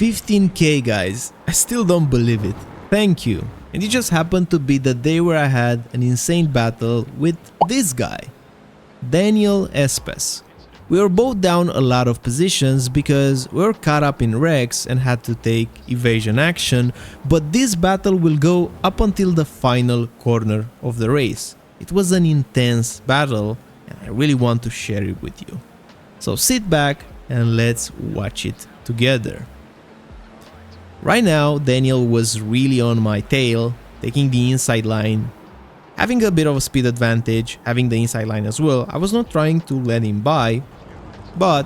15k, guys. I still don't believe it. Thank you. And it just happened to be the day where I had an insane battle with this guy, Daniel Espes. We were both down a lot of positions because we were caught up in wrecks and had to take evasion action, but this battle will go up until the final corner of the race. It was an intense battle and I really want to share it with you. So sit back and let's watch it together. Right now, Daniel was really on my tail, taking the inside line, having a bit of a speed advantage, having the inside line as well. I was not trying to let him by, but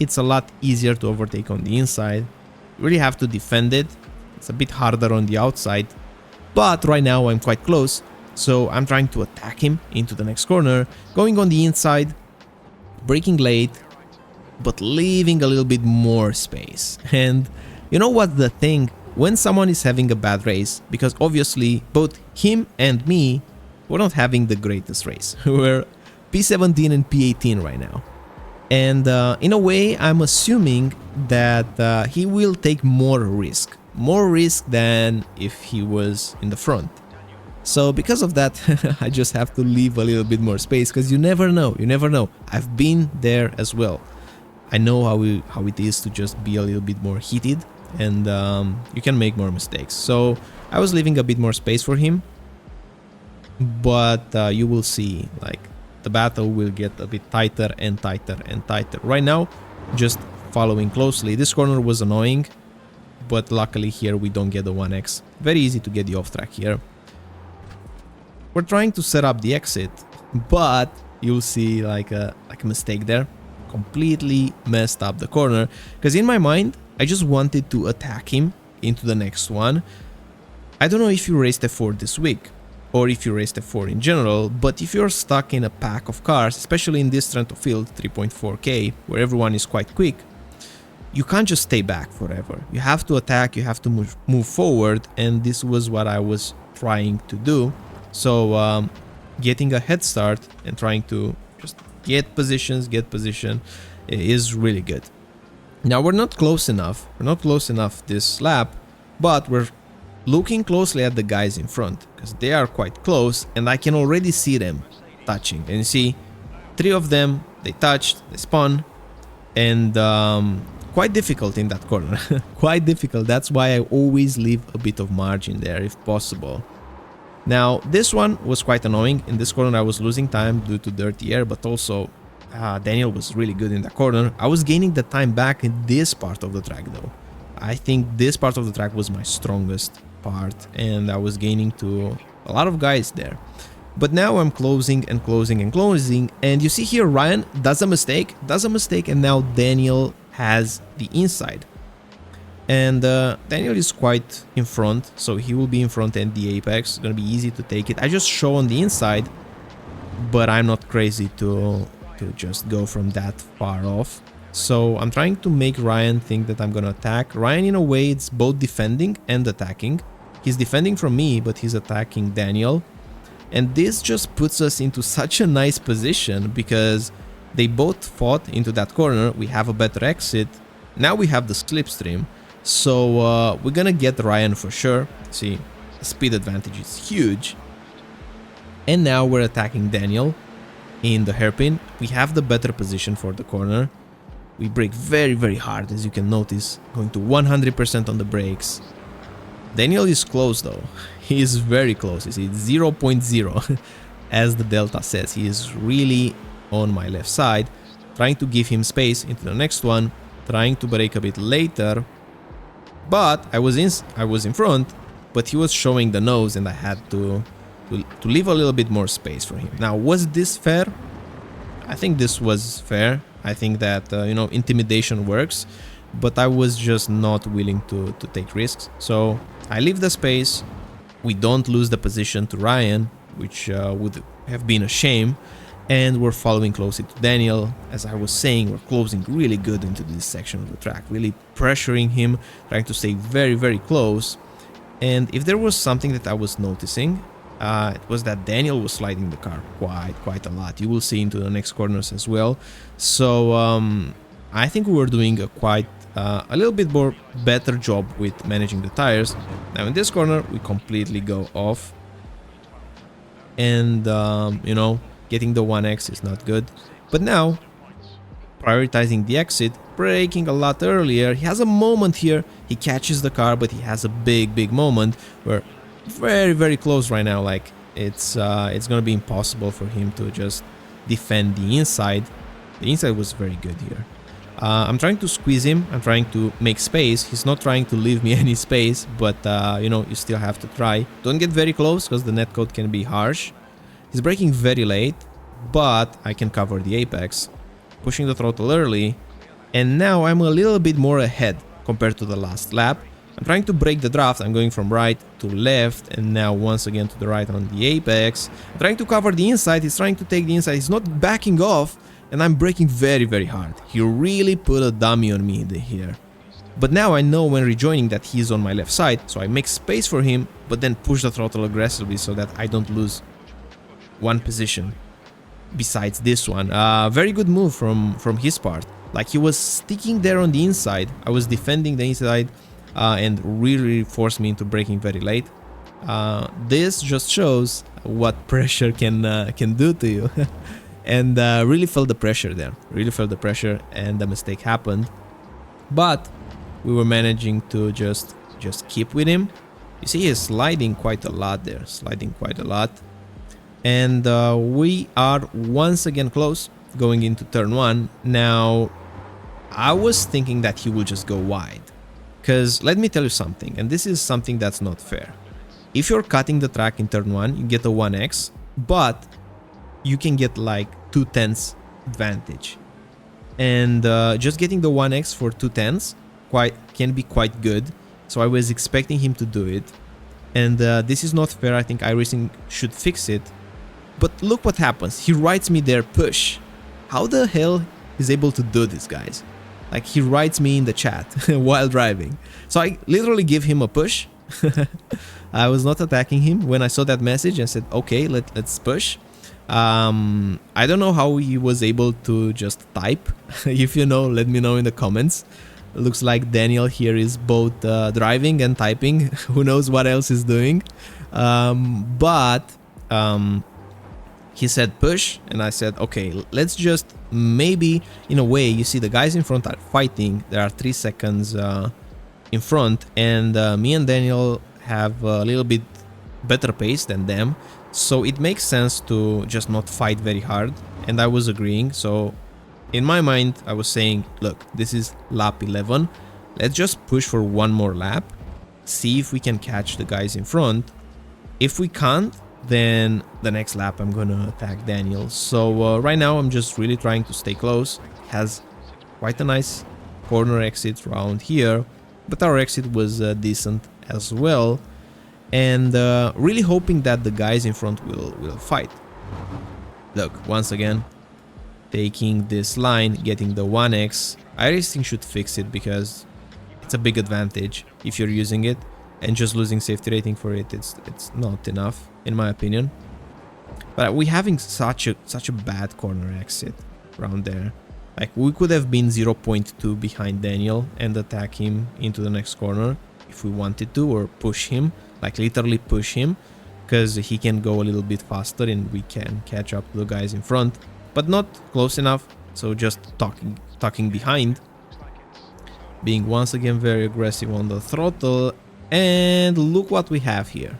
it's a lot easier to overtake on the inside. You really have to defend it. It's a bit harder on the outside, but right now I'm quite close, so I'm trying to attack him into the next corner, going on the inside, braking late, but leaving a little bit more space. And you know what's the thing? When someone is having a bad race, because obviously both him and me were not having the greatest race. We're P17 and P18 right now. And in a way, I'm assuming that he will take more risk than if he was in the front. So because of that, I just have to leave a little bit more space, because you never know, I've been there as well. I know how it is to just be a little bit more heated, and you can make more mistakes. So I was leaving a bit more space for him, but you will see, like, the battle will get a bit tighter and tighter and tighter. Right now, just following closely. This corner was annoying, but luckily here we don't get the 1x. Very easy to get the off track here. We're trying to set up the exit, but you'll see like a mistake there. Completely messed up the corner, because in my mind I just wanted to attack him into the next one. I don't know if you raced F4 this week or if you raced F4 in general, but if you're stuck in a pack of cars, especially in this Trento field 3.4k where everyone is quite quick, you can't just stay back forever. You have to attack, you have to move forward, and this was what I was trying to do. So getting a head start and trying to just get position is really good. Now we're not close enough this lap, but we're looking closely at the guys in front because they are quite close and I can already see them touching. And you see, 3 of them, they touched, they spun, and quite difficult in that corner. Quite difficult. That's why I always leave a bit of margin there if possible. Now this one was quite annoying. In this corner I was losing time due to dirty air, but also Daniel was really good in that corner. I was gaining the time back in this part of the track though. I think this part of the track was my strongest part and I was gaining to a lot of guys there. But now I'm closing and closing and closing, and you see here Ryan does a mistake, and now Daniel has the inside. And Daniel is quite in front, so he will be in front and the apex. It's gonna be easy to take it. I just show on the inside, but I'm not crazy to just go from that far off. So I'm trying to make Ryan think that I'm gonna attack. Ryan, in a way, it's both defending and attacking. He's defending from me, but he's attacking Daniel. And this just puts us into such a nice position because they both fought into that corner. We have a better exit. Now we have the slipstream. So we're gonna get Ryan for sure. See, the speed advantage is huge. And now we're attacking Daniel in the hairpin. We have the better position for the corner. We brake very, very hard, as you can notice, going to 100% on the brakes. Daniel is close though. He is very close. You see, 0.0 as the delta says. He is really on my left side, trying to give him space into the next one, trying to brake a bit later. But I was in front, but he was showing the nose and I had to leave a little bit more space for him. Now, was this fair? I think this was fair. I think that, intimidation works, but I was just not willing to take risks. So I leave the space. We don't lose the position to Ryan, which would have been a shame. And we're following closely to Daniel. As I was saying, we're closing really good into this section of the track, really pressuring him, trying to stay very, very close. And if there was something that I was noticing, it was that Daniel was sliding the car quite a lot. You will see into the next corners as well. So I think we were doing a little bit more better job with managing the tires. Now in this corner, we completely go off. And, you know, getting the 1x is not good. But now, prioritizing the exit, braking a lot earlier. He has a moment here. He catches the car, but he has a big moment. We're very close right now. Like, it's gonna be impossible for him to just defend the inside. The inside was very good here. I'm trying to squeeze him. I'm trying to make space. He's not trying to leave me any space, but you know, you still have to try. Don't get very close because the netcode can be harsh. He's braking very late, but I can cover the apex, pushing the throttle early, and now I'm a little bit more ahead compared to the last lap. I'm trying to break the draft. I'm going from right to left, and now once again to the right on the apex. I'm trying to cover the inside. He's trying to take the inside. He's not backing off, and I'm braking very hard. He really put a dummy on me here. But now I know when rejoining that he's on my left side, so I make space for him, but then push the throttle aggressively so that I don't lose one position besides this one. Very good move from his part. Like, he was sticking there on the inside. I was defending the inside and really forced me into braking very late. This just shows what pressure can do to you. And really felt the pressure there. Really felt the pressure, and the mistake happened. But we were managing to just keep with him. You see, he's sliding quite a lot there. Sliding quite a lot. And we are once again close, going into turn 1. Now, I was thinking that he will just go wide. Because let me tell you something, and this is something that's not fair. If you're cutting the track in turn 1, you get a 1x, but you can get like 2/10 advantage. And just getting the 1x for 2/10 can be quite good. So I was expecting him to do it. And this is not fair. I think iracing should fix it. But look what happens. He writes me there, push. How the hell is able to do this, guys? Like, he writes me in the chat while driving. So I literally give him a push. I was not attacking him when I saw that message and said, okay, let's push. I don't know how he was able to just type. If you know, let me know in the comments. Looks like Daniel here is both driving and typing. Who knows what else he's doing. He said push, and I said, okay, let's just maybe, in a way, you see the guys in front are fighting. There are 3 seconds in front, and me and Daniel have a little bit better pace than them. So it makes sense to just not fight very hard, and I was agreeing. So in my mind, I was saying, look, this is lap 11. Let's just push for one more lap, see if we can catch the guys in front. If we can't, then the next lap I'm gonna attack Daniel. So right now I'm just really trying to stay close. Has quite a nice corner exit around here, but our exit was decent as well. And really hoping that the guys in front will fight. Look, once again, taking this line, getting the 1x. iracing should fix it because it's a big advantage if you're using it, and just losing safety rating for it, it's not enough in my opinion. But we're having such a bad corner exit around there. Like, we could have been 0.2 behind Daniel and attack him into the next corner if we wanted to, or push him, like literally push him, because he can go a little bit faster and we can catch up to the guys in front, but not close enough. So just talking behind, being once again very aggressive on the throttle. And look what we have here.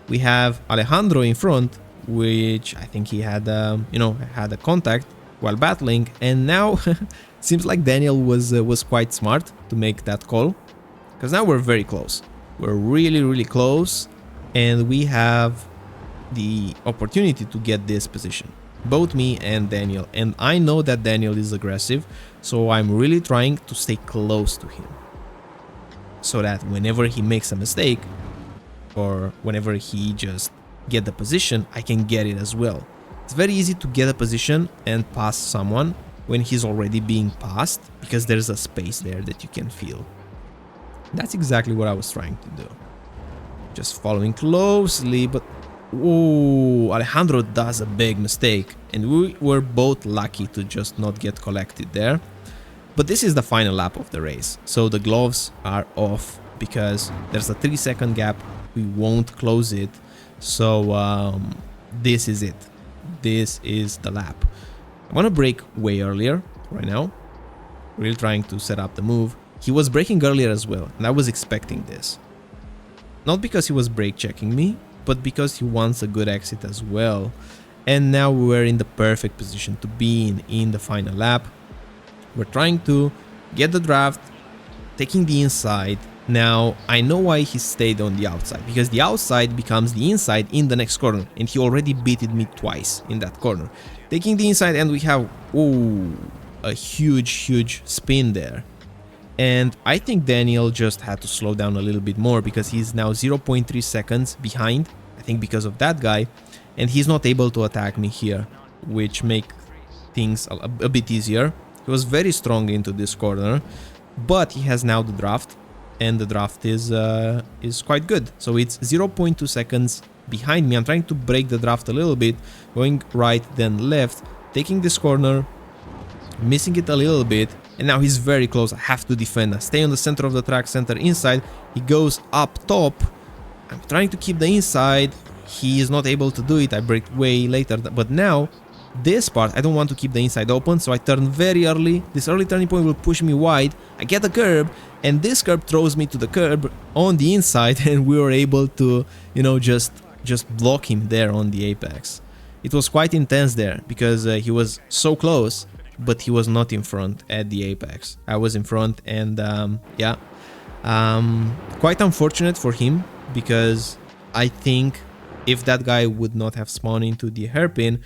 We have Alejandro in front, which I think he had had a contact while battling, and now seems like Daniel was quite smart to make that call, because now we're very close. We're really close, and we have the opportunity to get this position, both me and Daniel. And I know that Daniel is aggressive, so I'm really trying to stay close to him, so that whenever he makes a mistake, or whenever he just get the position, I can get it as well. It's very easy to get a position and pass someone when he's already being passed, because there's a space there that you can feel. That's exactly what I was trying to do. Just following closely, but oh, Alejandro does a big mistake, and we were both lucky to just not get collected there. But this is the final lap of the race, so the gloves are off because there's a 3-second gap. We won't close it, so this is it. This is the lap. I want to brake way earlier right now. Really trying to set up the move. He was braking earlier as well, and I was expecting this. Not because he was brake checking me, but because he wants a good exit as well. And now we're in the perfect position to be in the final lap. We're trying to get the draft, taking the inside. Now, I know why he stayed on the outside, because the outside becomes the inside in the next corner, and he already beated me twice in that corner. Taking the inside, and we have, ooh, a huge spin there. And I think Daniel just had to slow down a little bit more, because he's now 0.3 seconds behind, I think because of that guy, and he's not able to attack me here, which make things a bit easier. He was very strong into this corner, but he has now the draft, and the draft is quite good. So it's 0.2 seconds behind me. I'm trying to break the draft a little bit, going right then left, taking this corner, missing it a little bit, and now he's very close. I have to defend. I stay on the center of the track, center inside. He goes up top. I'm trying to keep the inside. He is not able to do it. I brake way later, but now this part I don't want to keep the inside open, so I turn very early. This early turning point will push me wide. I get the curb, and this curb throws me to the curb on the inside, and we were able to, you know, just block him there on the apex. It was quite intense there because he was so close, but he was not in front at the apex. I was in front, and yeah, quite unfortunate for him, because I think if that guy would not have spawned into the hairpin,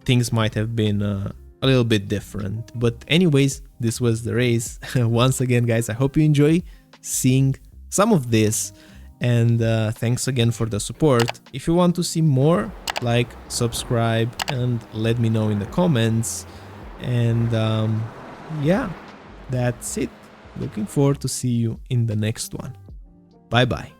things might have been a little bit different. But anyways, this was the race. Once again, guys, I hope you enjoy seeing some of this, and thanks again for the support. If you want to see more, like, subscribe, and let me know in the comments. And yeah, that's it. Looking forward to see you in the next one. Bye bye.